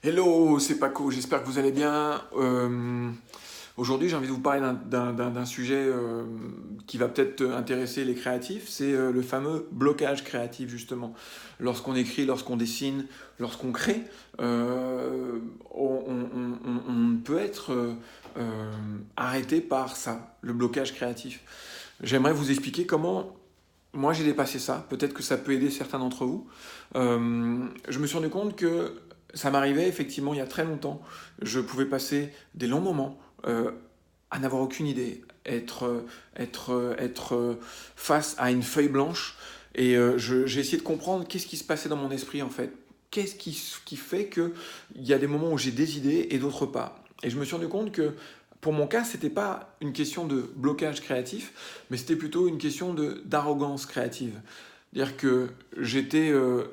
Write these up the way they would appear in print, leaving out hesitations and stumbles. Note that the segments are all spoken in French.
Hello, c'est Paco, j'espère que vous allez bien. Aujourd'hui, j'ai envie de vous parler d'un sujet qui va peut-être intéresser les créatifs, c'est le fameux blocage créatif, justement. Lorsqu'on écrit, lorsqu'on dessine, lorsqu'on crée, on peut être arrêté par ça, le blocage créatif. J'aimerais vous expliquer comment moi j'ai dépassé ça, peut-être que ça peut aider certains d'entre vous. Je me suis rendu compte que ça m'arrivait effectivement il y a très longtemps. Je pouvais passer des longs moments à n'avoir aucune idée, être face à une feuille blanche et j'ai essayé de comprendre qu'est-ce qui se passait dans mon esprit en fait. Qu'est-ce qui fait qu'il y a des moments où j'ai des idées et d'autres pas. Et je me suis rendu compte que pour mon cas, c'était pas une question de blocage créatif, mais c'était plutôt une question d'arrogance créative. C'est-à-dire que j'étais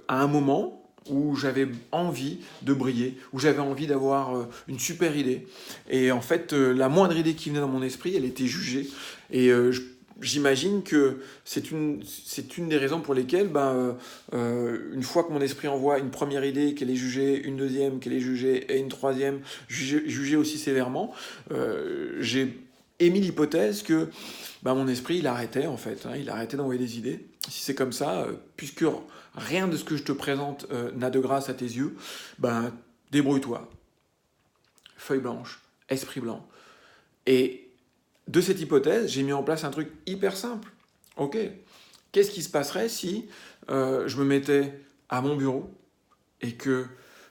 à un moment où j'avais envie de briller, où j'avais envie d'avoir une super idée. Et en fait, la moindre idée qui venait dans mon esprit, elle était jugée. Et j'imagine que c'est une des raisons pour lesquelles, une fois que mon esprit envoie une première idée, qu'elle est jugée, une deuxième, qu'elle est jugée, et une troisième, jugée aussi sévèrement, j'ai émis l'hypothèse que mon esprit, il arrêtait en fait, hein, il arrêtait d'envoyer des idées. Si c'est comme ça, puisque rien de ce que je te présente n'a de grâce à tes yeux, débrouille-toi. Feuille blanche, esprit blanc. Et de cette hypothèse, j'ai mis en place un truc hyper simple. Ok, qu'est-ce qui se passerait si je me mettais à mon bureau et que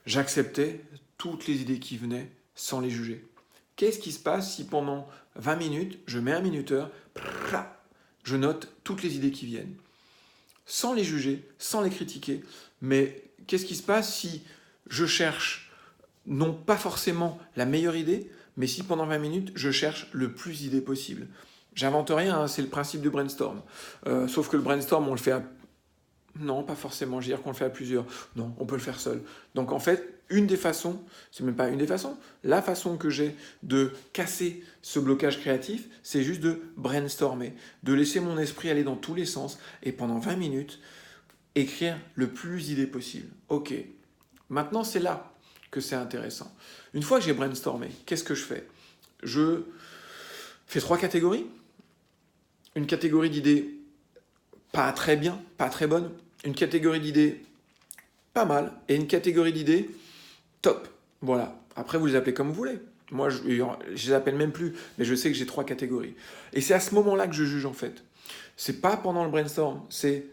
j'acceptais toutes les idées qui venaient sans les juger? Qu'est-ce qui se passe si pendant 20 minutes, je mets un minuteur, je note toutes les idées qui viennent, sans les juger, sans les critiquer, mais qu'est-ce qui se passe si je cherche non pas forcément la meilleure idée, mais si pendant 20 minutes, je cherche le plus d'idées possible? J'invente rien, hein, c'est le principe du brainstorm. Sauf que le brainstorm, on le fait à... Non, pas forcément, je veux dire qu'on le fait à plusieurs. Non, on peut le faire seul. Donc en fait, une des façons, c'est même pas une des façons, la façon que j'ai de casser ce blocage créatif, c'est juste de brainstormer, de laisser mon esprit aller dans tous les sens et pendant 20 minutes, écrire le plus d'idées possible. Ok, maintenant c'est là que c'est intéressant. Une fois que j'ai brainstormé, qu'est-ce que je fais? Je fais trois catégories. Une catégorie d'idées pas très bien, pas très bonne. Une catégorie d'idées pas mal. Et une catégorie d'idées top. Voilà. Après, vous les appelez comme vous voulez. Moi, je les appelle même plus, mais je sais que j'ai trois catégories. Et c'est à ce moment-là que je juge, en fait. C'est pas pendant le brainstorm, c'est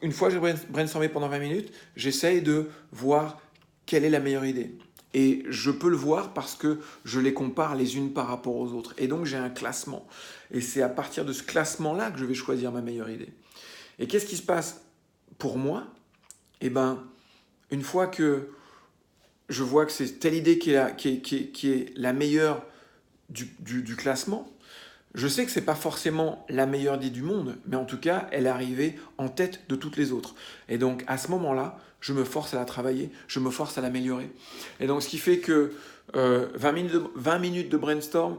une fois que j'ai brainstormé pendant 20 minutes, j'essaye de voir quelle est la meilleure idée. Et je peux le voir parce que je les compare les unes par rapport aux autres. Et donc j'ai un classement. Et c'est à partir de ce classement-là que je vais choisir ma meilleure idée. Et qu'est-ce qui se passe pour moi? Eh ben, une fois que je vois que c'est telle idée qui est la meilleure du classement, je sais que c'est pas forcément la meilleure idée du monde, mais en tout cas, elle est arrivée en tête de toutes les autres. Et donc, à ce moment-là, je me force à la travailler, je me force à l'améliorer. Et donc, ce qui fait que 20 minutes de brainstorm,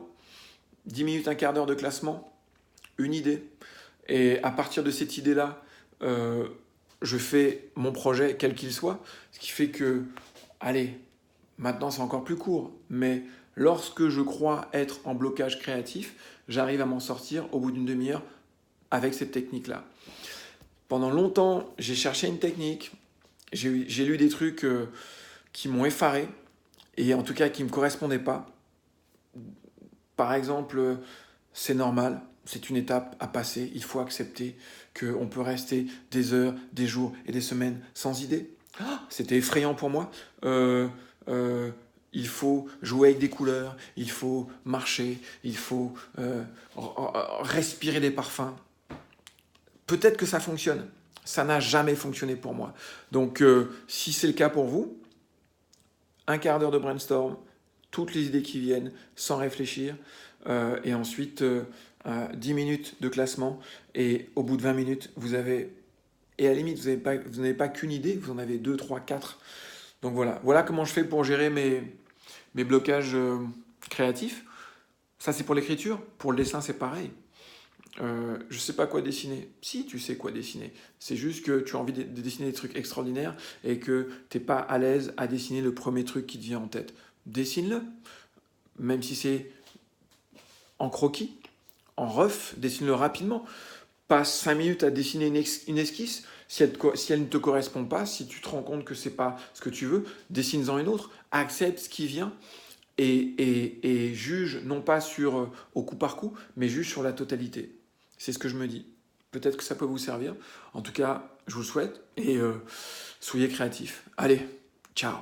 10 minutes, un quart d'heure de classement, une idée. Et à partir de cette idée-là, je fais mon projet, quel qu'il soit. Ce qui fait que, allez, maintenant c'est encore plus court, mais lorsque je crois être en blocage créatif, j'arrive à m'en sortir au bout d'une demi-heure avec cette technique-là. Pendant longtemps, j'ai cherché une technique, j'ai lu des trucs qui m'ont effaré, et en tout cas qui ne me correspondaient pas. Par exemple, c'est normal, c'est une étape à passer, il faut accepter qu'on peut rester des heures, des jours et des semaines sans idée. C'était effrayant pour moi. Il faut jouer avec des couleurs, il faut marcher, il faut respirer des parfums. Peut-être que ça fonctionne. Ça n'a jamais fonctionné pour moi. Donc, si c'est le cas pour vous, un quart d'heure de brainstorm, toutes les idées qui viennent, sans réfléchir, et ensuite 10 minutes de classement, et au bout de 20 minutes, vous avez... Et à la limite, vous n'avez pas qu'une idée, vous en avez 2, 3, 4. Donc voilà comment je fais pour gérer mes blocages créatifs. Ça, c'est pour l'écriture. Pour le dessin, c'est pareil. Je sais pas quoi dessiner. Si, tu sais quoi dessiner. C'est juste que tu as envie de dessiner des trucs extraordinaires et que t'es pas à l'aise à dessiner le premier truc qui te vient en tête. Dessine-le. Même si c'est en croquis, en rough, dessine-le rapidement. Passe 5 minutes à dessiner une esquisse. Si elle ne te correspond pas, si tu te rends compte que c'est pas ce que tu veux, dessine-en une autre. Accepte ce qui vient et juge non pas sur au coup par coup, mais juge sur la totalité. C'est ce que je me dis. Peut-être que ça peut vous servir. En tout cas, je vous le souhaite et soyez créatifs. Allez, ciao.